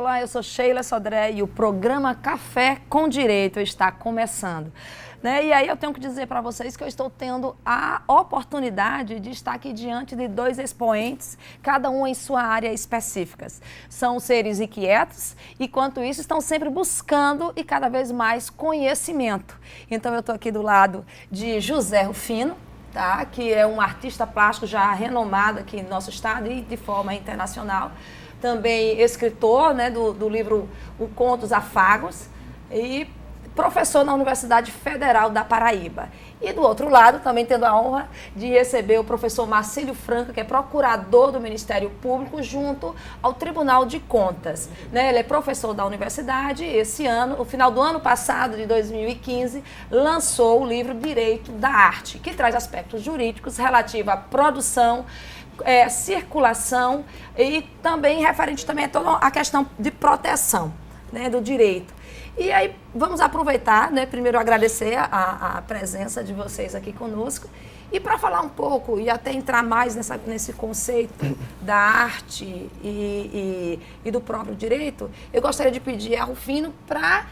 Olá, eu sou Sheila Sodré e o programa Café com Direito está começando. E aí eu tenho que dizer para vocês que eu estou tendo a oportunidade de estar aqui diante de dois expoentes, cada um em sua área específica. São seres inquietos e, quanto isso, estão sempre buscando e cada vez mais conhecimento. Então eu estou aqui do lado de José Rufino, tá? Que é um artista plástico já renomado aqui no nosso estado e de forma internacional. Também escritor, né, do livro O Contos Afagos e professor na Universidade Federal da Paraíba. E do outro lado, também tendo a honra de receber o professor Marcílio Franca, que é procurador do Ministério Público junto ao Tribunal de Contas. Ele é professor da universidade e esse ano, no final do ano passado, de 2015, lançou o livro Direito da Arte, que traz aspectos jurídicos relativos à produção, circulação e também referente também a toda a questão de proteção, do direito. E aí, vamos aproveitar, primeiro agradecer a presença de vocês aqui conosco e para falar um pouco e até entrar mais nesse conceito da arte e do próprio direito, eu gostaria de pedir a Rufino para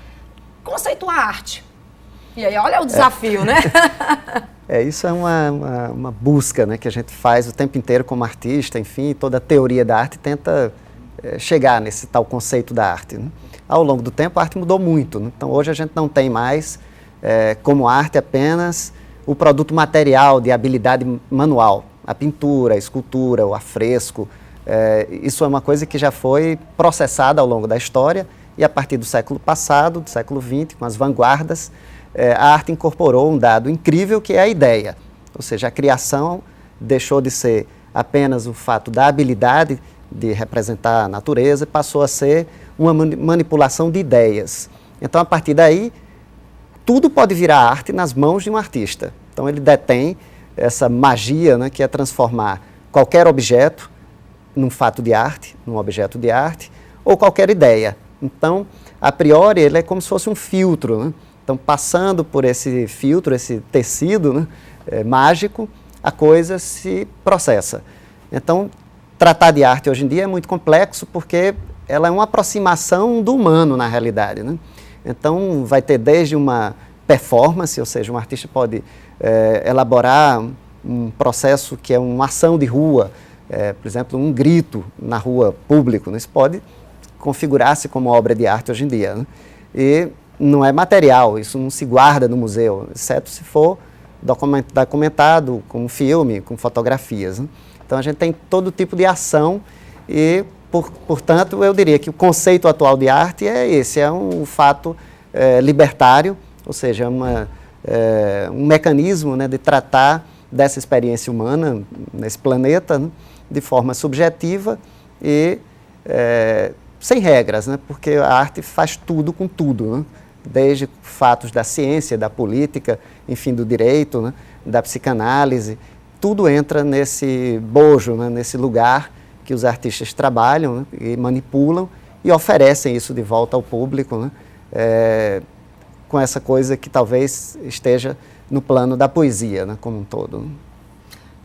conceituar a arte. E aí, olha o desafio, né? Isso é uma busca, que a gente faz o tempo inteiro como artista, enfim, toda a teoria da arte tenta chegar nesse tal conceito da arte. Ao longo do tempo, a arte mudou muito. Então, hoje a gente não tem mais como arte apenas o produto material de habilidade manual, a pintura, a escultura, o afresco. Isso é uma coisa que já foi processada ao longo da história e a partir do século passado, do século XX, com as vanguardas, a arte incorporou um dado incrível que é a ideia. Ou seja, a criação deixou de ser apenas o fato da habilidade de representar a natureza e passou a ser uma manipulação de ideias. Então, a partir daí, tudo pode virar arte nas mãos de um artista. Então, ele detém essa magia, que é transformar qualquer objeto num fato de arte, num objeto de arte, ou qualquer ideia. Então, a priori, ele é como se fosse um filtro. Então, passando por esse filtro, esse tecido mágico, a coisa se processa. Então, tratar de arte hoje em dia é muito complexo porque ela é uma aproximação do humano na realidade. Então, vai ter desde uma performance, ou seja, um artista pode elaborar um processo que é uma ação de rua, por exemplo, um grito na rua público. Isso pode configurar-se como obra de arte hoje em dia. E não é material, isso não se guarda no museu, exceto se for documentado com filme, com fotografias. Então, a gente tem todo tipo de ação e, portanto, eu diria que o conceito atual de arte é esse, é um fato libertário, ou seja, um mecanismo de tratar dessa experiência humana nesse planeta de forma subjetiva e sem regras, porque a arte faz tudo com tudo, desde fatos da ciência, da política, enfim, do direito, da psicanálise. Tudo entra nesse bojo, nesse lugar que os artistas trabalham e manipulam e oferecem isso de volta ao público, com essa coisa que talvez esteja no plano da poesia, como um todo.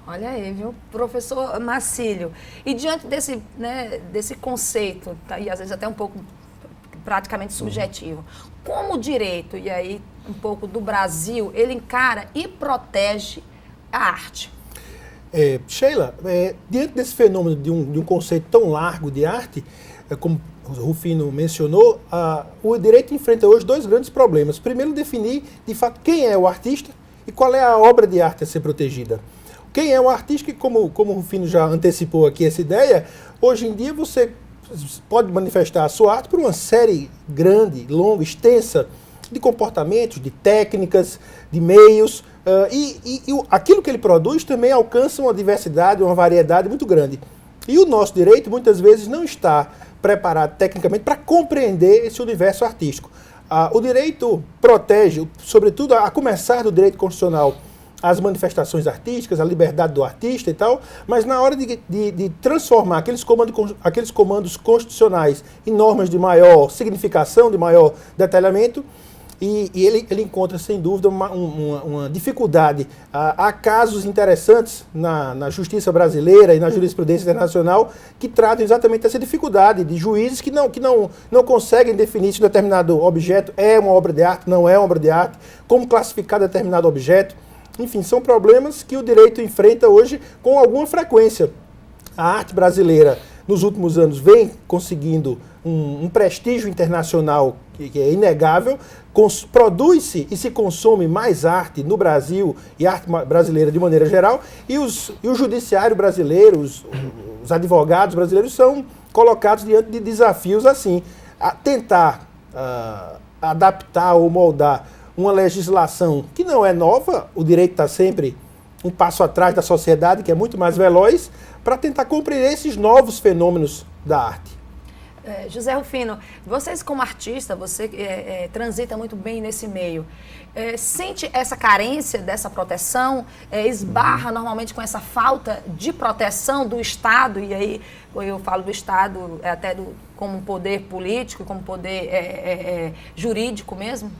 Olha aí, viu? Professor Marcílio, e diante desse conceito, e às vezes até um pouco praticamente subjetivo, como o direito, e aí um pouco do Brasil, ele encara e protege a arte? Sheila, diante desse fenômeno de um conceito tão largo de arte, como o Rufino mencionou, o direito enfrenta hoje dois grandes problemas. Primeiro, definir, de fato, quem é o artista e qual é a obra de arte a ser protegida. Quem é o artista, que como o Rufino já antecipou aqui essa ideia, hoje em dia você pode manifestar a sua arte por uma série grande, longa, extensa de comportamentos, de técnicas, de meios, e aquilo que ele produz também alcança uma diversidade, uma variedade muito grande. E o nosso direito, muitas vezes, não está preparado tecnicamente para compreender esse universo artístico. O direito protege, sobretudo a começar do direito constitucional, as manifestações artísticas, a liberdade do artista e tal, mas na hora de transformar aqueles comandos constitucionais em normas de maior significação, de maior detalhamento, e ele encontra, sem dúvida, uma dificuldade. Há casos interessantes na justiça brasileira e na jurisprudência internacional que tratam exatamente essa dificuldade de juízes que não conseguem definir se um determinado objeto é uma obra de arte, não é uma obra de arte, como classificar determinado objeto. Enfim, são problemas que o direito enfrenta hoje com alguma frequência. A arte brasileira, nos últimos anos, vem conseguindo um prestígio internacional que é inegável. Produz-se e se consome mais arte no Brasil e arte brasileira de maneira geral, e o judiciário brasileiro, os advogados brasileiros são colocados diante de desafios assim, a tentar adaptar ou moldar uma legislação que não é nova, o direito está sempre um passo atrás da sociedade, que é muito mais veloz, para tentar compreender esses novos fenômenos da arte. José Rufino, vocês como artista, você transita muito bem nesse meio. Sente essa carência dessa proteção? Esbarra normalmente com essa falta de proteção do Estado? E aí eu falo do Estado até como poder político, como poder jurídico mesmo?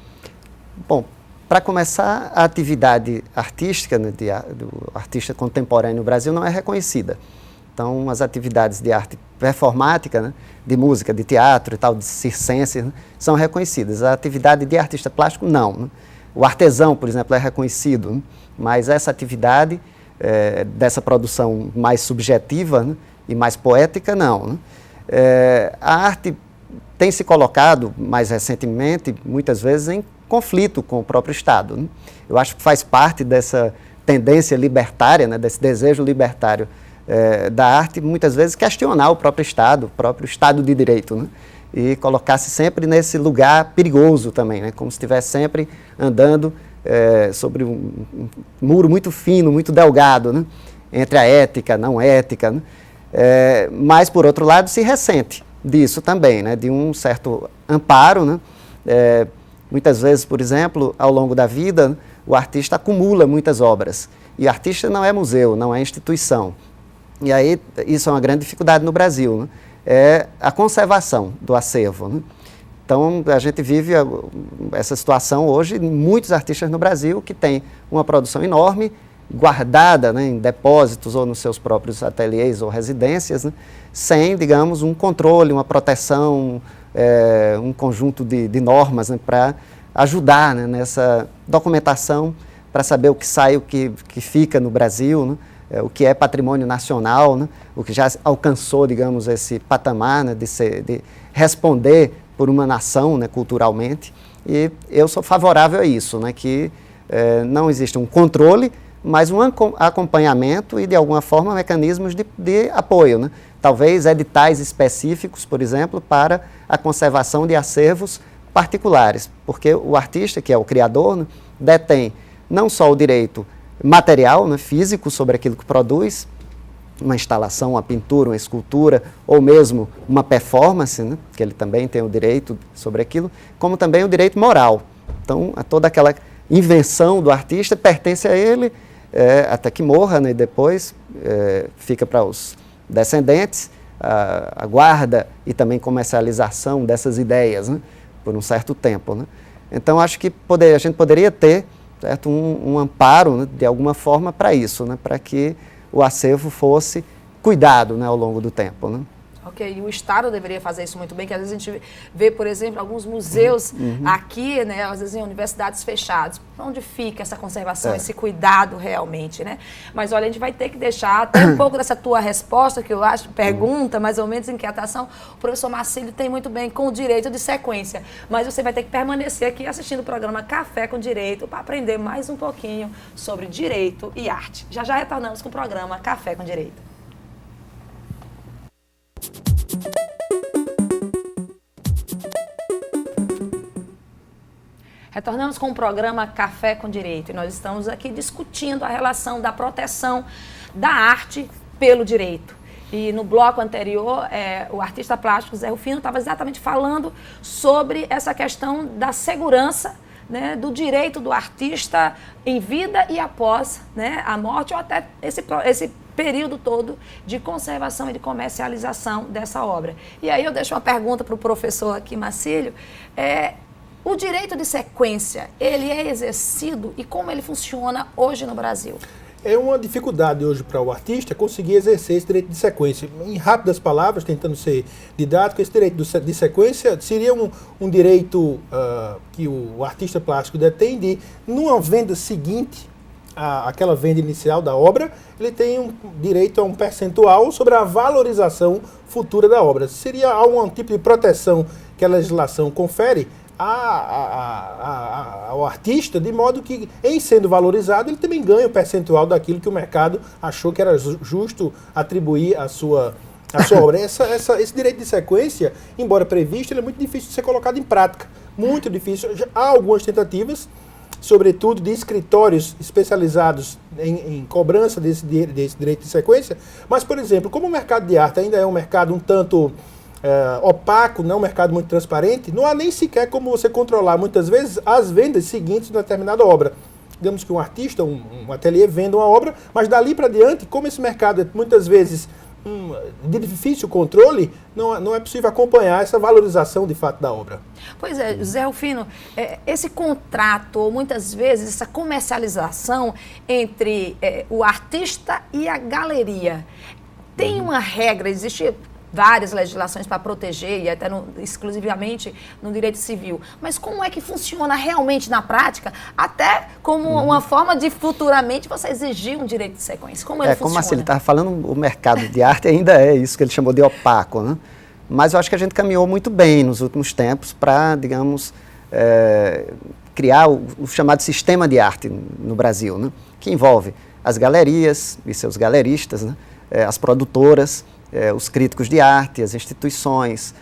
Bom, para começar, a atividade artística, né, do artista contemporâneo no Brasil não é reconhecida. Então, as atividades de arte performática, né, de música, de teatro e tal, de circense, né, são reconhecidas. A atividade de artista plástico, não. Né? O artesão, por exemplo, é reconhecido, né? Mas essa atividade dessa produção mais subjetiva, né, e mais poética, não. Né? A arte tem se colocado, mais recentemente, muitas vezes, em conflito com o próprio Estado. Né? Eu acho que faz parte dessa tendência libertária, né, desse desejo libertário da arte, muitas vezes questionar o próprio Estado de Direito, né? E colocar-se sempre nesse lugar perigoso também, né? Como se estivesse sempre andando sobre um muro muito fino, muito delgado, né? Entre a ética, não ética, né? Mas, por outro lado, se ressente disso também, né? De um certo amparo, né? Muitas vezes, por exemplo, ao longo da vida, né, o artista acumula muitas obras. E o artista não é museu, não é instituição. E aí, isso é uma grande dificuldade no Brasil, né? É a conservação do acervo, né? Então, a gente vive essa situação hoje, muitos artistas no Brasil que têm uma produção enorme, guardada, né, em depósitos ou nos seus próprios ateliês ou residências, né, sem, digamos, um controle, uma proteção, um conjunto de normas, né, para ajudar, né, nessa documentação, para saber o que sai, o que fica no Brasil, né, o que é patrimônio nacional, né, o que já alcançou, digamos, esse patamar, né, de responder por uma nação, né, culturalmente. E eu sou favorável a isso, né, que não existe um controle, mas um acompanhamento e, de alguma forma, mecanismos de apoio, né? Talvez editais específicos, por exemplo, para a conservação de acervos particulares, porque o artista, que é o criador, né, detém não só o direito material, né, físico, sobre aquilo que produz, uma instalação, uma pintura, uma escultura, ou mesmo uma performance, né, que ele também tem o direito sobre aquilo, como também o direito moral. Então, toda aquela invenção do artista pertence a ele, até que morra, né, e depois fica para os descendentes, a guarda e também comercialização dessas ideias, né, por um certo tempo. Né. Então, acho que a gente poderia ter, certo, um amparo, né, de alguma forma para isso, né, para que o acervo fosse cuidado, né, ao longo do tempo. Né. Ok, e o Estado deveria fazer isso muito bem, que às vezes a gente vê, por exemplo, alguns museus aqui, né, às vezes em universidades fechadas. Onde fica essa conservação, esse cuidado realmente, né? Mas olha, a gente vai ter que deixar até um pouco dessa tua resposta, que eu acho, pergunta, mais ou menos, inquietação. O professor Marcílio tem muito bem com o direito de sequência, mas você vai ter que permanecer aqui assistindo o programa Café com Direito para aprender mais um pouquinho sobre direito e arte. Já já retornamos com o programa Café com Direito. Retornamos com o programa Café com Direito e nós estamos aqui discutindo a relação da proteção da arte pelo direito. E no bloco anterior, o artista plástico Zé Rufino estava exatamente falando sobre essa questão da segurança, né, do direito do artista em vida e após, né, a morte, ou até esse período todo de conservação e de comercialização dessa obra. E aí eu deixo uma pergunta para o professor aqui, Marcílio. O direito de sequência, ele é exercido e como ele funciona hoje no Brasil? É uma dificuldade hoje para o artista conseguir exercer esse direito de sequência. Em rápidas palavras, tentando ser didático, esse direito de sequência seria um direito que o artista plástico detém de, numa venda seguinte àquela venda inicial da obra, ele tem um direito a um percentual sobre a valorização futura da obra. Seria algum tipo de proteção que a legislação confere ao artista, de modo que, em sendo valorizado, ele também ganha o percentual daquilo que o mercado achou que era justo atribuir à sua obra. Esse direito de sequência, embora previsto, ele é muito difícil de ser colocado em prática. Muito difícil. Há algumas tentativas, sobretudo de escritórios especializados em cobrança desse direito de sequência, mas, por exemplo, como o mercado de arte ainda é um mercado um tanto opaco, não é um mercado muito transparente, não há nem sequer como você controlar, muitas vezes, as vendas seguintes de uma determinada obra. Digamos que um artista, um ateliê venda uma obra, mas dali para diante, como esse mercado é muitas vezes de difícil controle, não é possível acompanhar essa valorização de fato da obra. Pois é, José Rufino, esse contrato, ou muitas vezes essa comercialização entre o artista e a galeria, tem uma regra, existe várias legislações para proteger, e até exclusivamente no direito civil. Mas como é que funciona realmente na prática, até como uma forma de futuramente você exigir um direito de sequência? Como ele funciona? Como assim, ele estava falando, o mercado de arte ainda é isso que ele chamou de opaco, né? Mas eu acho que a gente caminhou muito bem nos últimos tempos para, digamos, criar o chamado sistema de arte no Brasil, né? Que envolve as galerias e seus galeristas, né? As produtoras, os críticos de arte, as instituições,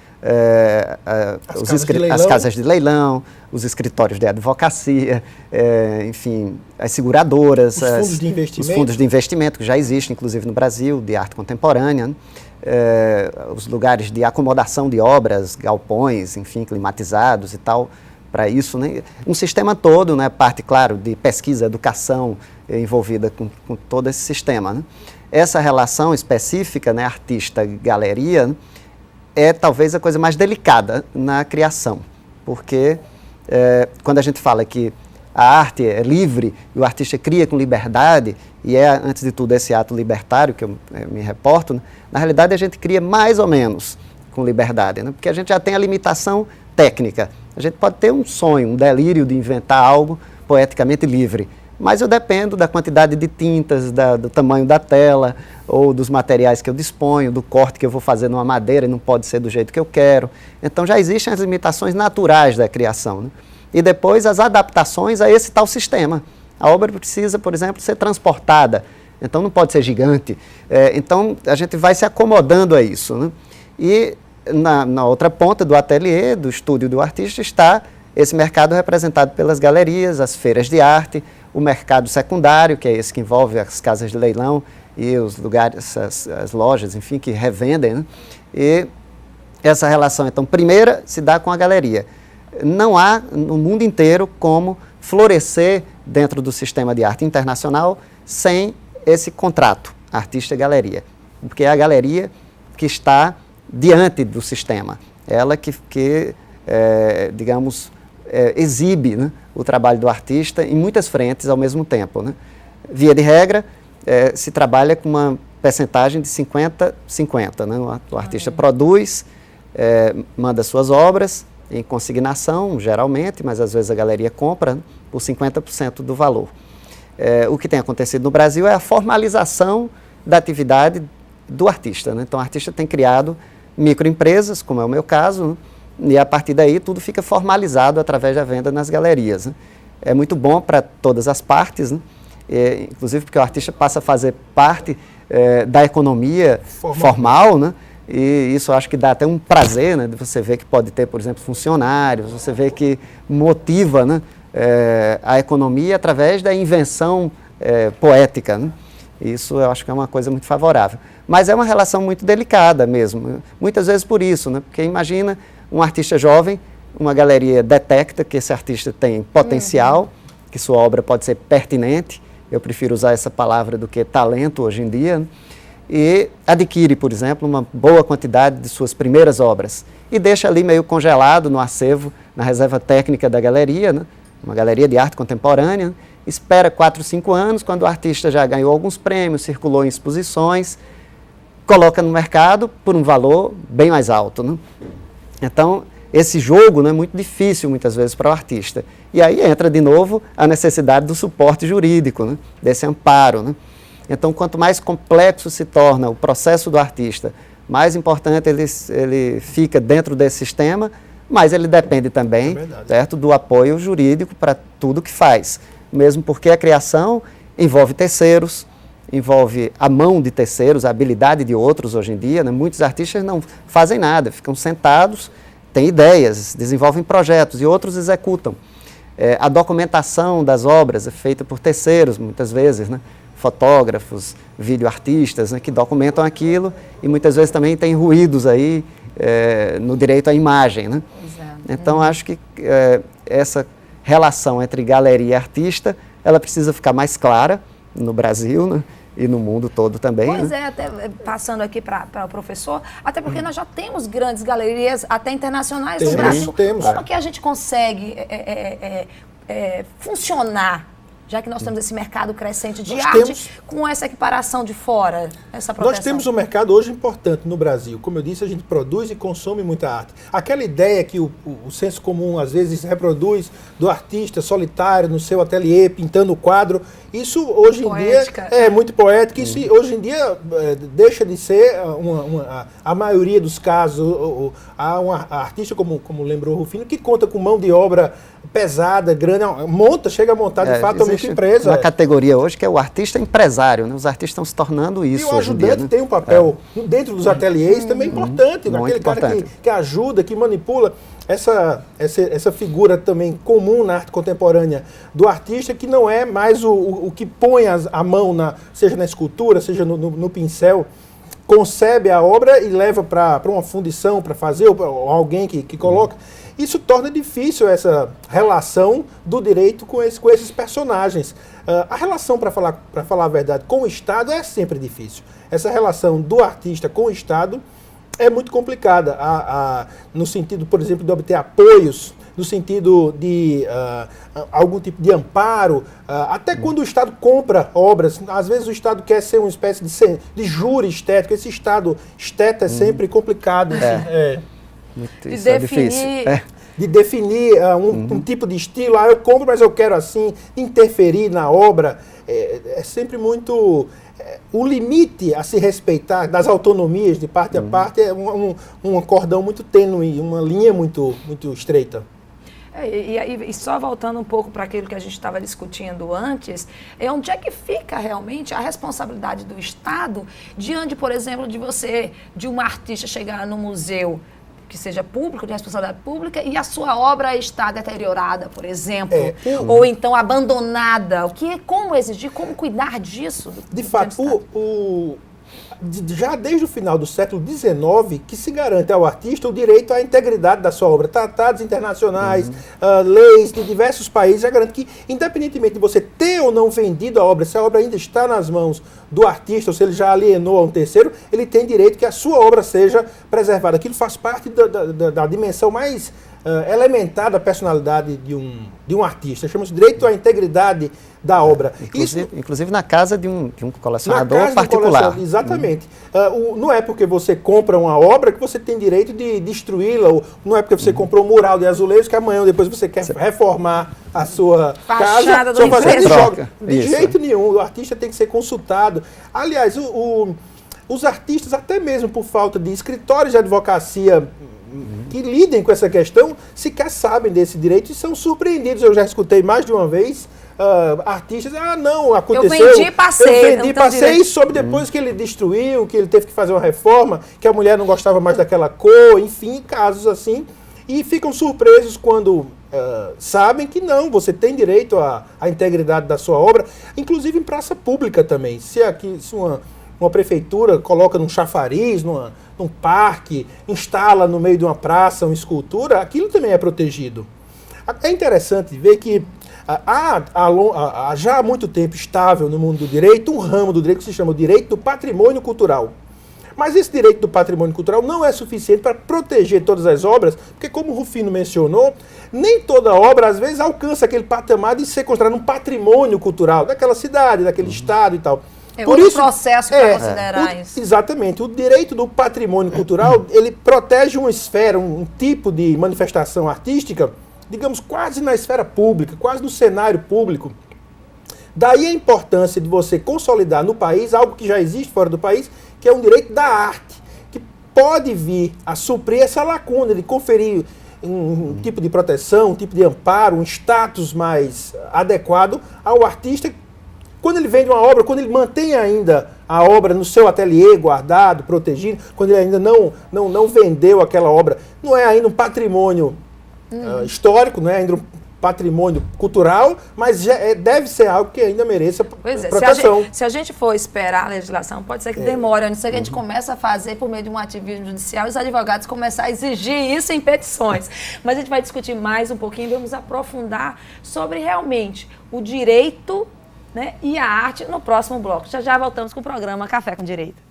as casas de leilão, os escritórios de advocacia, enfim, as seguradoras, os fundos de investimento, que já existem, inclusive no Brasil, de arte contemporânea, né? Os lugares de acomodação de obras, galpões, enfim, climatizados e tal, para isso, né? Um sistema todo, né? Parte, claro, de pesquisa, educação envolvida com todo esse sistema, né? Essa relação específica, né, artista-galeria, né, é talvez a coisa mais delicada na criação, porque quando a gente fala que a arte é livre e o artista cria com liberdade, e antes de tudo, esse ato libertário que eu me reporto, né, na realidade a gente cria mais ou menos com liberdade, né, porque a gente já tem a limitação técnica. A gente pode ter um sonho, um delírio de inventar algo poeticamente livre, mas eu dependo da quantidade de tintas, do tamanho da tela, ou dos materiais que eu disponho, do corte que eu vou fazer numa madeira e não pode ser do jeito que eu quero. Então já existem as limitações naturais da criação, né? E depois as adaptações a esse tal sistema. A obra precisa, por exemplo, ser transportada, então não pode ser gigante. Então a gente vai se acomodando a isso, né? E na outra ponta do ateliê, do estúdio do artista, está esse mercado representado pelas galerias, as feiras de arte, o mercado secundário, que é esse que envolve as casas de leilão e os lugares, as lojas, enfim, que revendem, né? E essa relação, então, primeira se dá com a galeria. Não há no mundo inteiro como florescer dentro do sistema de arte internacional sem esse contrato artista-galeria, porque é a galeria que está diante do sistema, ela que digamos, exibe, né, o trabalho do artista em muitas frentes ao mesmo tempo, né? Via de regra, se trabalha com uma percentagem de 50-50, né? O artista produz, manda suas obras em consignação, geralmente, mas às vezes a galeria compra, né, por 50% do valor. O que tem acontecido no Brasil é a formalização da atividade do artista, né? Então o artista tem criado microempresas, como é o meu caso, né? E a partir daí tudo fica formalizado através da venda nas galerias, né? É muito bom para todas as partes, né? Inclusive porque o artista passa a fazer parte da economia formal, né? E isso eu acho que dá até um prazer, né? De você ver que pode ter, por exemplo, funcionários, você vê que motiva, né, a economia através da invenção poética, né? Isso eu acho que é uma coisa muito favorável. Mas é uma relação muito delicada mesmo, muitas vezes por isso, né? Porque imagina um artista jovem, uma galeria detecta que esse artista tem potencial, que sua obra pode ser pertinente, eu prefiro usar essa palavra do que talento hoje em dia, né? e adquire, por exemplo, uma boa quantidade de suas primeiras obras e deixa ali meio congelado no acervo, na reserva técnica da galeria, né? Uma galeria de arte contemporânea, espera 4, 5 anos, quando o artista já ganhou alguns prêmios, circulou em exposições, coloca no mercado por um valor bem mais alto, né? Então, esse jogo, né, é muito difícil muitas vezes para o artista. E aí entra de novo a necessidade do suporte jurídico, né, desse amparo, né? Então, quanto mais complexo se torna o processo do artista, mais importante ele fica dentro desse sistema, mas ele depende também, certo, do apoio jurídico para tudo que faz. Mesmo porque a criação envolve terceiros, envolve a mão de terceiros, a habilidade de outros hoje em dia, né? Muitos artistas não fazem nada, ficam sentados, têm ideias, desenvolvem projetos e outros executam. A documentação das obras é feita por terceiros, muitas vezes, né? Fotógrafos, videoartistas, né, que documentam aquilo e muitas vezes também tem ruídos aí no direito à imagem, né? Exato. Então, acho que essa relação entre galeria e artista, ela precisa ficar mais clara no Brasil, né, e no mundo todo também. Pois né? é, até passando aqui para o professor, até porque nós já temos grandes galerias, até internacionais no Brasil. Como que a gente consegue funcionar, já que nós temos esse mercado crescente de arte, com essa equiparação de fora, essa proteção? Nós temos um mercado hoje importante no Brasil. Como eu disse, a gente produz e consome muita arte. Aquela ideia que o senso comum às vezes reproduz do artista solitário no seu ateliê, pintando o quadro, isso hoje em dia é muito poético. Isso hoje em dia deixa de ser a maioria dos casos. Há um artista, como lembrou o Rufino, que conta com mão de obra pesada, grande, chega a montar de fato uma empresa. Uma categoria hoje que é o artista empresário, né? Os artistas estão se tornando isso hoje em dia. E o ajudante tem um papel dentro dos ateliês também importante, aquele cara que ajuda, que manipula. Essa figura também comum na arte contemporânea do artista, que não é mais o que põe a mão, seja na escultura, seja no pincel, concebe a obra e leva para uma fundição para fazer, ou alguém que coloca. Isso torna difícil essa relação do direito com esses personagens. A relação, para falar a verdade, com o Estado é sempre difícil. Essa relação do artista com o Estado é muito complicada, no sentido, por exemplo, de obter apoios, no sentido de algum tipo de amparo, até quando o Estado compra obras. Às vezes o Estado quer ser uma espécie de júri estético. Esse Estado esteta é sempre complicado. De definir um tipo de estilo. Eu compro, mas eu quero assim, interferir na obra. É sempre muito... o limite a se respeitar das autonomias de parte a parte é um cordão muito tênue, uma linha muito estreita. E só voltando um pouco para aquilo que a gente estava discutindo antes, onde é que fica realmente a responsabilidade do Estado diante, por exemplo, de um artista chegar no museu que seja público, de responsabilidade pública, e a sua obra está deteriorada, por exemplo, ou então abandonada. Como exigir, como cuidar disso? De fato, já desde o final do século XIX, que se garante ao artista o direito à integridade da sua obra. Tratados internacionais, leis de diversos países já garantem que, independentemente de você ter ou não vendido a obra, se a obra ainda está nas mãos do artista, ou se ele já alienou a um terceiro, ele tem direito que a sua obra seja preservada. Aquilo faz parte da dimensão mais elementar da personalidade de um artista. Chama-se direito à integridade da obra. Inclusive na casa de um colecionador particular. Exatamente. Não é porque você compra uma obra que você tem direito de destruí-la, ou não é porque você comprou um mural de azulejos que amanhã ou depois você quer reformar a sua casa, só fazer joga. De jeito nenhum. O artista tem que ser consultado. Aliás, os artistas, até mesmo por falta de escritórios de advocacia que lidem com essa questão, sequer sabem desse direito e são surpreendidos. Eu já escutei mais de uma vez artistas, não, aconteceu. Eu vendi, passei e soube depois que ele destruiu, que ele teve que fazer uma reforma, que a mulher não gostava mais daquela cor, enfim, casos assim. E ficam surpresos quando sabem que não, você tem direito à integridade da sua obra, inclusive em praça pública também. Se uma prefeitura coloca num chafariz, num parque, instala no meio de uma praça uma escultura, aquilo também é protegido. É interessante ver que há já há muito tempo estável no mundo do direito um ramo do direito que se chama o direito do patrimônio cultural. Mas esse direito do patrimônio cultural não é suficiente para proteger todas as obras, porque como o Rufino mencionou, nem toda obra às vezes alcança aquele patamar de ser considerado um patrimônio cultural daquela cidade, daquele estado e tal. É outro processo para considerar isso. Exatamente. O direito do patrimônio cultural, ele protege uma esfera, um tipo de manifestação artística, digamos, quase na esfera pública, quase no cenário público. Daí a importância de você consolidar no país algo que já existe fora do país, que é um direito da arte, que pode vir a suprir essa lacuna, de conferir um tipo de proteção, um tipo de amparo, um status mais adequado ao artista. Quando ele vende uma obra, quando ele mantém ainda a obra no seu ateliê, guardado, protegido, quando ele ainda não vendeu aquela obra, não é ainda um patrimônio histórico, não é ainda um patrimônio cultural, mas deve ser algo que ainda mereça proteção. Se a gente for esperar a legislação, pode ser que demore, a não ser que a gente comece a fazer por meio de um ativismo judicial e os advogados começar a exigir isso em petições. Mas a gente vai discutir mais um pouquinho, vamos aprofundar sobre realmente o direito, né, e a arte no próximo bloco. Já voltamos com o programa Café com Direito.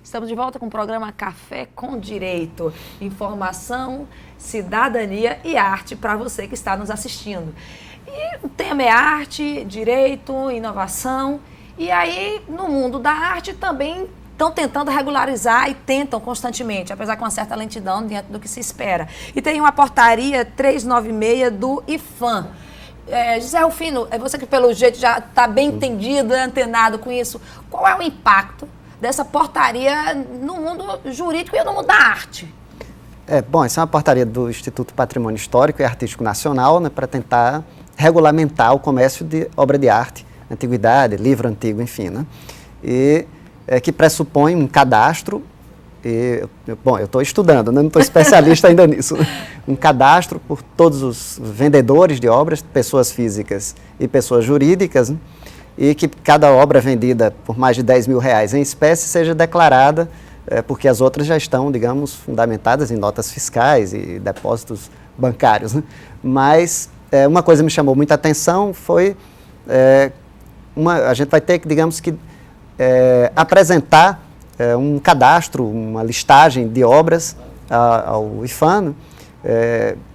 Estamos de volta com o programa Café com Direito. Informação, cidadania e arte para você que está nos assistindo. E o tema é arte, direito, inovação. E aí, no mundo da arte, também estão tentando regularizar e tentam constantemente, apesar com uma certa lentidão diante do que se espera. E tem uma portaria 396 do IFAM. José Rufino, é você que pelo jeito já está bem entendido, antenado com isso. Qual é o impacto dessa portaria no mundo jurídico e no mundo da arte? Bom, essa é uma portaria do Instituto Patrimônio Histórico e Artístico Nacional, né, para tentar regulamentar o comércio de obra de arte, antiguidade, livro antigo, enfim, né? E que pressupõe um cadastro. Bom, eu estou estudando, né? Não estou especialista ainda nisso. Um cadastro por todos os vendedores de obras, pessoas físicas e pessoas jurídicas, né? E que cada obra vendida por mais de R$10.000 em espécie seja declarada, porque as outras já estão, digamos, fundamentadas em notas fiscais e depósitos bancários, né? Mas uma coisa me chamou muita atenção foi, a gente vai ter que, digamos que, apresentar um cadastro, uma listagem de obras ao IFAM,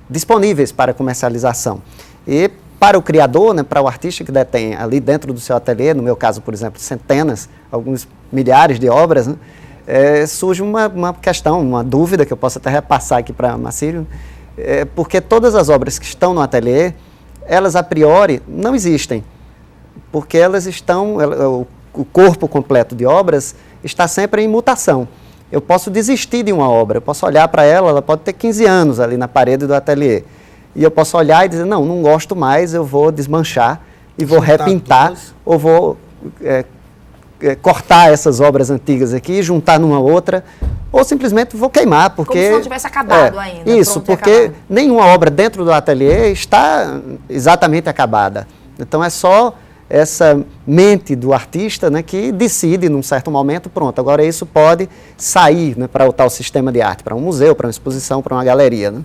disponíveis para comercialização. E para o criador, né, para o artista que detém ali dentro do seu ateliê, no meu caso, por exemplo, centenas, alguns milhares de obras, né, surge uma questão, uma dúvida que eu posso até repassar aqui para Marcílio, porque todas as obras que estão no ateliê, elas a priori não existem, porque elas estão, o corpo completo de obras está sempre em mutação. Eu posso desistir de uma obra, eu posso olhar para ela, ela pode ter 15 anos ali na parede do ateliê, e eu posso olhar e dizer, não gosto mais, eu vou desmanchar e vou repintar, ou vou cortar essas obras antigas aqui, juntar numa outra, ou simplesmente vou queimar, porque... Como se não tivesse acabado ainda. Isso, porque nenhuma obra dentro do ateliê está exatamente acabada. Então é só essa mente do artista, né, que decide num certo momento, pronto, agora isso pode sair, né, para o tal sistema de arte, para um museu, para uma exposição, para uma galeria, né?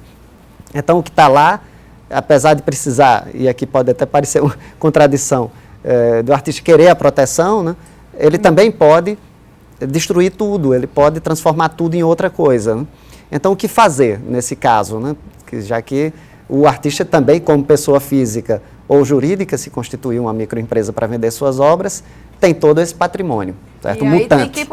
Então, o que está lá, apesar de precisar, e aqui pode até parecer uma contradição, do artista querer a proteção, né, ele também pode destruir tudo, ele pode transformar tudo em outra coisa, né? Então, o que fazer nesse caso, né? Já que o artista também, como pessoa física ou jurídica, se constituiu uma microempresa para vender suas obras, tem todo esse patrimônio, certo? E aí mutante. tem que ir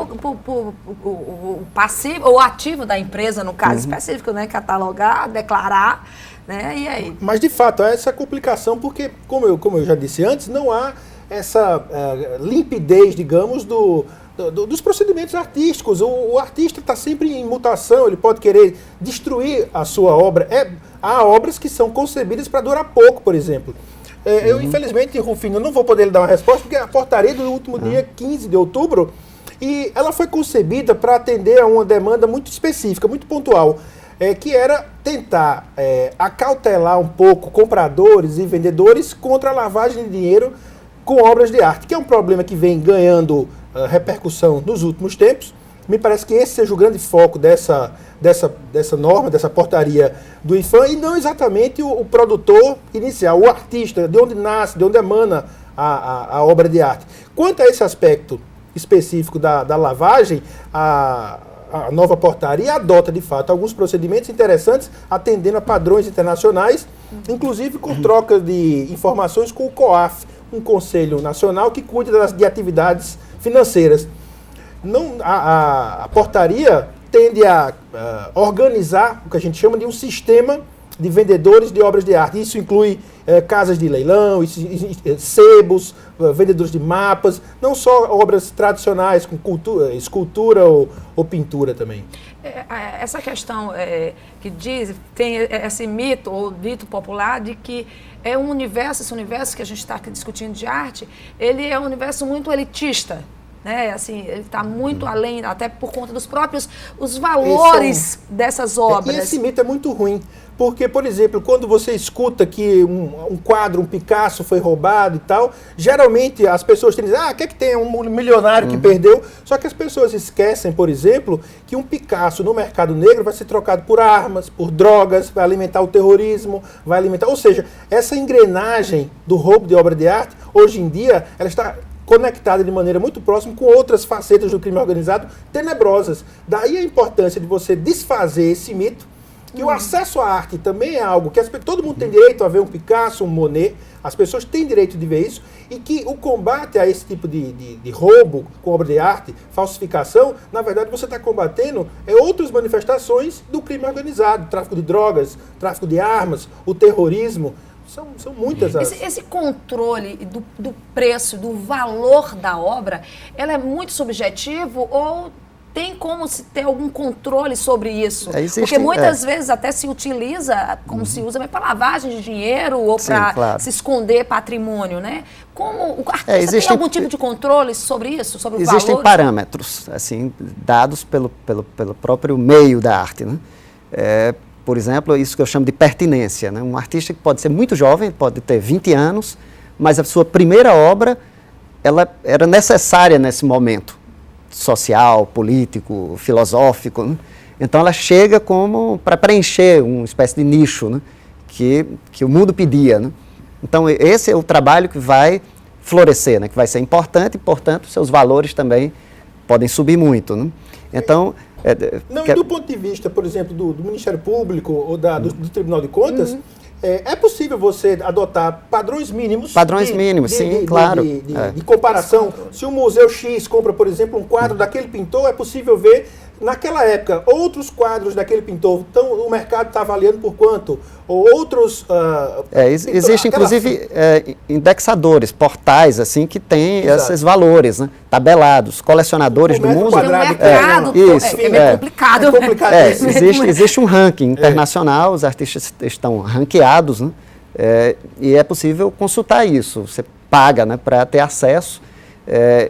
o passivo, ou ativo da empresa, no caso específico, né? Catalogar, declarar, né? E aí? Mas, de fato, há essa complicação, porque, como eu já disse antes, não há essa limpidez, digamos, dos procedimentos artísticos. O artista está sempre em mutação, ele pode querer destruir a sua obra. Há obras que são concebidas para durar pouco, por exemplo. Eu, infelizmente, Rufino, não vou poder lhe dar uma resposta, porque a portaria do último dia 15 de outubro, e ela foi concebida para atender a uma demanda muito específica, muito pontual. que era tentar acautelar um pouco compradores e vendedores contra a lavagem de dinheiro com obras de arte, que é um problema que vem ganhando repercussão nos últimos tempos. Me parece que esse seja o grande foco dessa norma, dessa portaria do IPHAN, e não exatamente o produtor inicial, o artista, de onde nasce, de onde emana a obra de arte. Quanto a esse aspecto específico da lavagem, a nova portaria adota, de fato, alguns procedimentos interessantes, atendendo a padrões internacionais, inclusive com troca de informações com o COAF, um Conselho Nacional que cuida de atividades financeiras. A portaria tende a organizar o que a gente chama de um sistema de vendedores de obras de arte. Isso inclui casas de leilão, sebos, vendedores de mapas, não só obras tradicionais com escultura ou pintura também. Essa questão que tem esse mito ou dito popular de que esse universo que a gente está aqui discutindo de arte, ele é um universo muito elitista. Né? Assim, ele está muito além, até por conta dos próprios os valores dessas obras. E esse mito é muito ruim, porque, por exemplo, quando você escuta que um quadro, um Picasso foi roubado e tal, geralmente as pessoas dizem, quer que tenha um milionário que perdeu, só que as pessoas esquecem, por exemplo, que um Picasso no mercado negro vai ser trocado por armas, por drogas, vai alimentar o terrorismo, ou seja, essa engrenagem do roubo de obra de arte, hoje em dia, ela está conectada de maneira muito próxima com outras facetas do crime organizado tenebrosas. Daí a importância de você desfazer esse mito, que o acesso à arte também é algo que todo mundo tem direito a ver um Picasso, um Monet, as pessoas têm direito de ver isso, e que o combate a esse tipo de roubo com obra de arte, falsificação, na verdade você está combatendo outras manifestações do crime organizado, tráfico de drogas, tráfico de armas, o terrorismo. São muitas as... Esse controle do preço, do valor da obra, ela é muito subjetivo ou tem como se ter algum controle sobre isso? Porque muitas vezes até se utiliza, como se usa, para lavagem de dinheiro ou para se esconder patrimônio, né? Como o artista tem algum tipo de controle sobre isso, sobre o valor? Existem parâmetros, assim, dados pelo próprio meio da arte, né? Por exemplo, isso que eu chamo de pertinência, né? Um artista que pode ser muito jovem, pode ter 20 anos, mas a sua primeira obra, ela era necessária nesse momento social, político, filosófico, né? Então ela chega como para preencher uma espécie de nicho, né? que o mundo pedia, né? Então esse é o trabalho que vai florescer, né? Que vai ser importante e, portanto, seus valores também podem subir muito, né? Então... e do ponto de vista, por exemplo, do Ministério Público ou do Tribunal de Contas, é possível você adotar padrões mínimos? Padrões mínimos, sim, claro. De comparação. Se o Museu X compra, por exemplo, um quadro daquele pintor, é possível ver, naquela época, outros quadros daquele pintor. Então, o mercado está avaliando por quanto? Ou outros... Existem, inclusive, indexadores, portais, assim, que têm esses valores, né? Tabelados, colecionadores do mundo. Tem um mercado, é meio complicado. Existe um ranking internacional, os artistas estão ranqueados, né? E é possível consultar isso. Você paga, né, para ter acesso.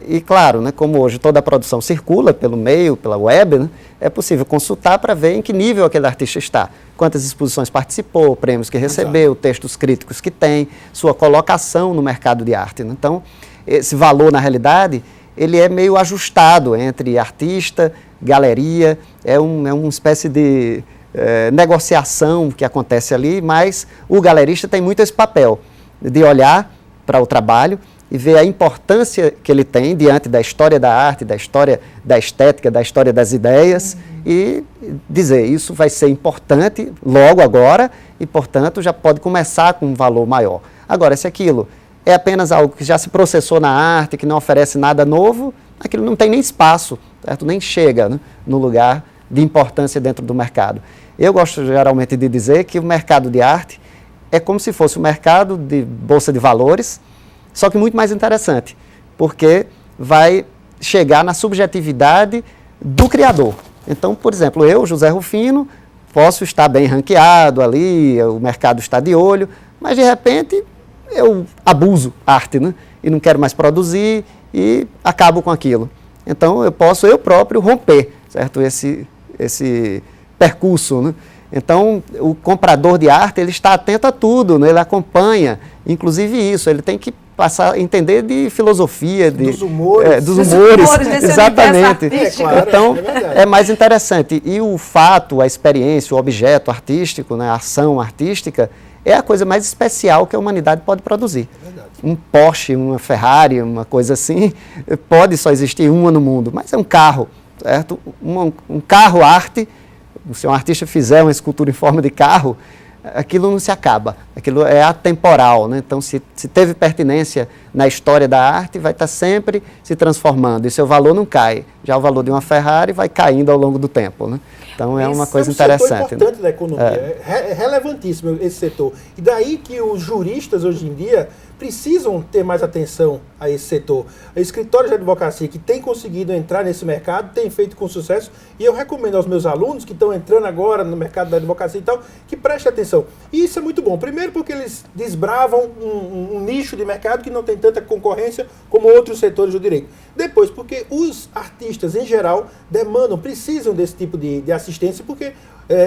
E claro, né, como hoje toda a produção circula pelo meio, pela web, né, é possível consultar para ver em que nível aquele artista está, quantas exposições participou, prêmios que recebeu, textos críticos que tem, sua colocação no mercado de arte, né? Então, esse valor, na realidade, ele é meio ajustado entre artista, galeria, é uma espécie de negociação que acontece ali, mas o galerista tem muito esse papel de olhar para o trabalho e ver a importância que ele tem diante da história da arte, da história da estética, da história das ideias, e dizer, isso vai ser importante logo agora e, portanto, já pode começar com um valor maior. Agora, se aquilo é apenas algo que já se processou na arte, que não oferece nada novo, aquilo não tem nem espaço, certo? Nem chega, né, no lugar de importância dentro do mercado. Eu gosto geralmente de dizer que o mercado de arte é como se fosse um mercado de bolsa de valores, só que muito mais interessante, porque vai chegar na subjetividade do criador. Então, por exemplo, eu, José Rufino, posso estar bem ranqueado ali, o mercado está de olho, mas de repente eu abuso arte, né? E não quero mais produzir e acabo com aquilo. Então, eu posso eu próprio romper, certo? Esse percurso, né? Então, o comprador de arte, ele está atento a tudo, né? Ele acompanha, inclusive isso, ele tem que passar a entender de filosofia, dos humores, exatamente. Claro, então, é mais interessante. E o fato, a experiência, o objeto artístico, né, a ação artística, é a coisa mais especial que a humanidade pode produzir. Um Porsche, uma Ferrari, uma coisa assim, pode só existir uma no mundo, mas é um carro, certo? Um carro arte, se um artista fizer uma escultura em forma de carro, aquilo não se acaba, aquilo é atemporal, né? Então, se teve pertinência na história da arte, vai estar sempre se transformando e seu valor não cai. Já o valor de uma Ferrari vai caindo ao longo do tempo, né? Então, é uma coisa interessante. É um setor importante da economia, é relevantíssimo esse setor. E daí que os juristas, hoje em dia, precisam ter mais atenção a esse setor. Escritórios de advocacia que têm conseguido entrar nesse mercado, têm feito com sucesso, e eu recomendo aos meus alunos que estão entrando agora no mercado da advocacia e tal, que prestem atenção. E isso é muito bom. Primeiro porque eles desbravam um nicho de mercado que não tem tanta concorrência como outros setores do direito. Depois, porque os artistas, em geral, precisam desse tipo de assistência, porque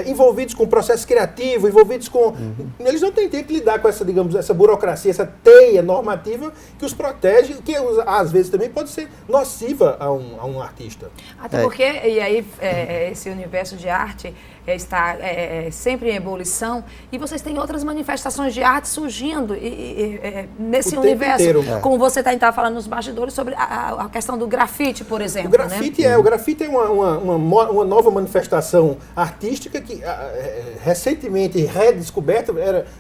envolvidos com processo criativo, envolvidos com... Eles não têm tempo de lidar com essa, digamos, essa burocracia, essa teia normativa que os protege, que às vezes também pode ser nociva a um artista. Até porque, e aí, esse universo de arte está sempre em ebulição, e vocês têm outras manifestações de arte surgindo nesse universo. Como você estava falando nos bastidores sobre a questão do grafite, por exemplo. O grafite é uma nova manifestação artística que recentemente redescoberta,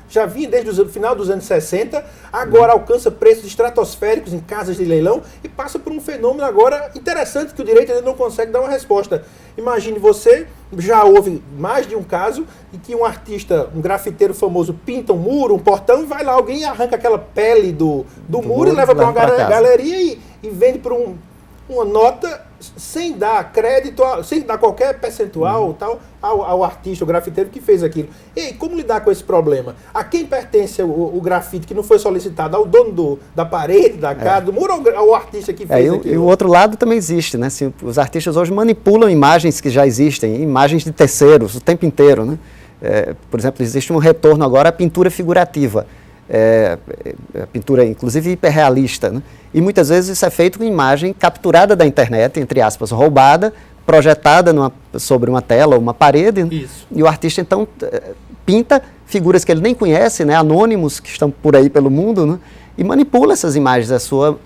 já vinha desde o final dos anos 60, agora alcança preços estratosféricos em casas de leilão e passa por um fenômeno agora interessante que o direito ainda não consegue dar uma resposta. Imagine você, já houve mais de um caso em que um artista, um grafiteiro famoso, pinta um muro, um portão, e vai lá alguém e arranca aquela pele do muro e leva para uma galeria e vende por uma nota sem dar crédito, sem dar qualquer percentual tal, ao artista, o grafiteiro que fez aquilo. E como lidar com esse problema? A quem pertence o grafite que não foi solicitado? Ao dono da parede, da casa, do muro, ou ao artista que fez aquilo? E o outro lado também existe, né? Assim, os artistas hoje manipulam imagens que já existem, imagens de terceiros o tempo inteiro, né? Por exemplo, existe um retorno agora à pintura figurativa. A pintura, inclusive, hiperrealista, né? E muitas vezes isso é feito com imagem capturada da internet, entre aspas, roubada, projetada sobre uma tela ou uma parede, né? E o artista, então, pinta figuras que ele nem conhece, né? Anônimos que estão por aí pelo mundo, né? E manipula essas imagens à sua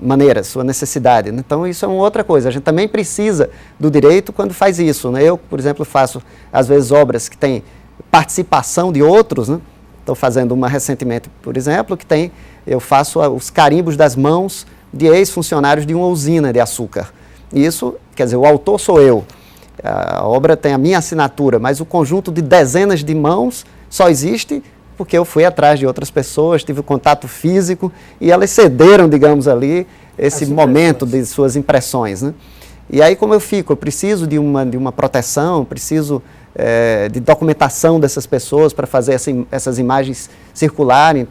maneira, à sua necessidade, né? Então, isso é uma outra coisa. A gente também precisa do direito quando faz isso, né? Eu, por exemplo, faço, às vezes, obras que têm participação de outros, né? Estou fazendo uma recentemente, por exemplo, eu faço os carimbos das mãos de ex-funcionários de uma usina de açúcar. E isso, quer dizer, o autor sou eu. A obra tem a minha assinatura, mas o conjunto de dezenas de mãos só existe porque eu fui atrás de outras pessoas, tive contato físico e elas cederam, digamos ali, esse momento de suas impressões, né? E aí como eu preciso de uma proteção, preciso de documentação dessas pessoas para fazer essas imagens circularem,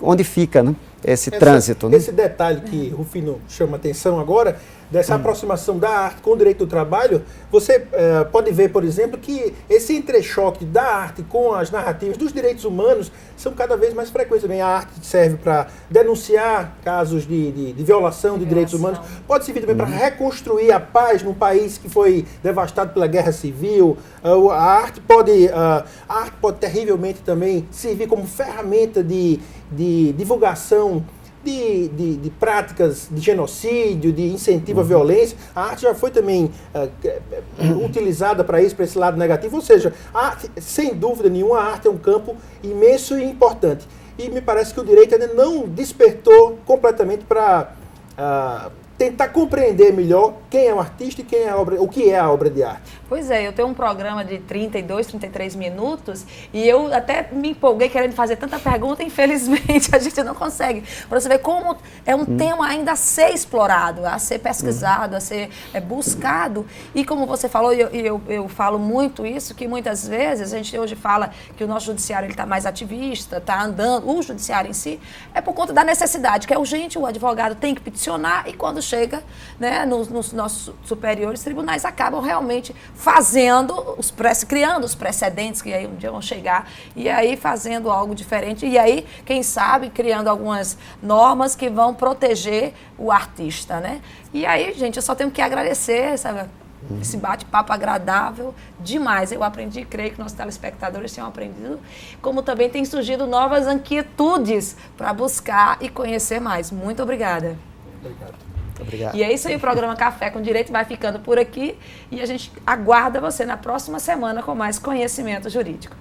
onde fica, né, esse trânsito. Né? Esse detalhe que Rufino chama atenção agora, dessa aproximação da arte com o direito do trabalho, você pode ver, por exemplo, que esse entrechoque da arte com as narrativas dos direitos humanos são cada vez mais frequentes. Também a arte serve para denunciar casos de violação de direitos humanos, pode servir também para reconstruir a paz num país que foi devastado pela guerra civil. A arte pode terrivelmente também servir como ferramenta de divulgação de práticas de genocídio, de incentivo à violência. A arte já foi também utilizada para isso, para esse lado negativo. Ou seja, a arte, sem dúvida nenhuma, a arte é um campo imenso e importante. E me parece que o direito ainda não despertou completamente para tentar compreender melhor quem é o artista e o que é a obra de arte. Pois é, eu tenho um programa de 32, 33 minutos e eu até me empolguei querendo fazer tanta pergunta, infelizmente a gente não consegue. Para você ver como é um tema ainda a ser explorado, a ser pesquisado, a ser buscado. E como você falou, eu falo muito isso, que muitas vezes a gente hoje fala que o nosso judiciário está mais ativista, está andando, o judiciário em si, é por conta da necessidade, que é urgente, o advogado tem que peticionar e quando chega, né, nos nossos superiores tribunais, acabam realmente fazendo, criando os precedentes que aí um dia vão chegar, e aí fazendo algo diferente, e aí, quem sabe, criando algumas normas que vão proteger o artista, né? E aí, gente, eu só tenho que agradecer, sabe? Esse bate-papo agradável demais. Eu aprendi, creio que nossos telespectadores tenham aprendido, como também tem surgido novas inquietudes para buscar e conhecer mais. Muito obrigada. Obrigado. Obrigado. E é isso aí, o programa Café com Direito vai ficando por aqui e a gente aguarda você na próxima semana com mais conhecimento jurídico.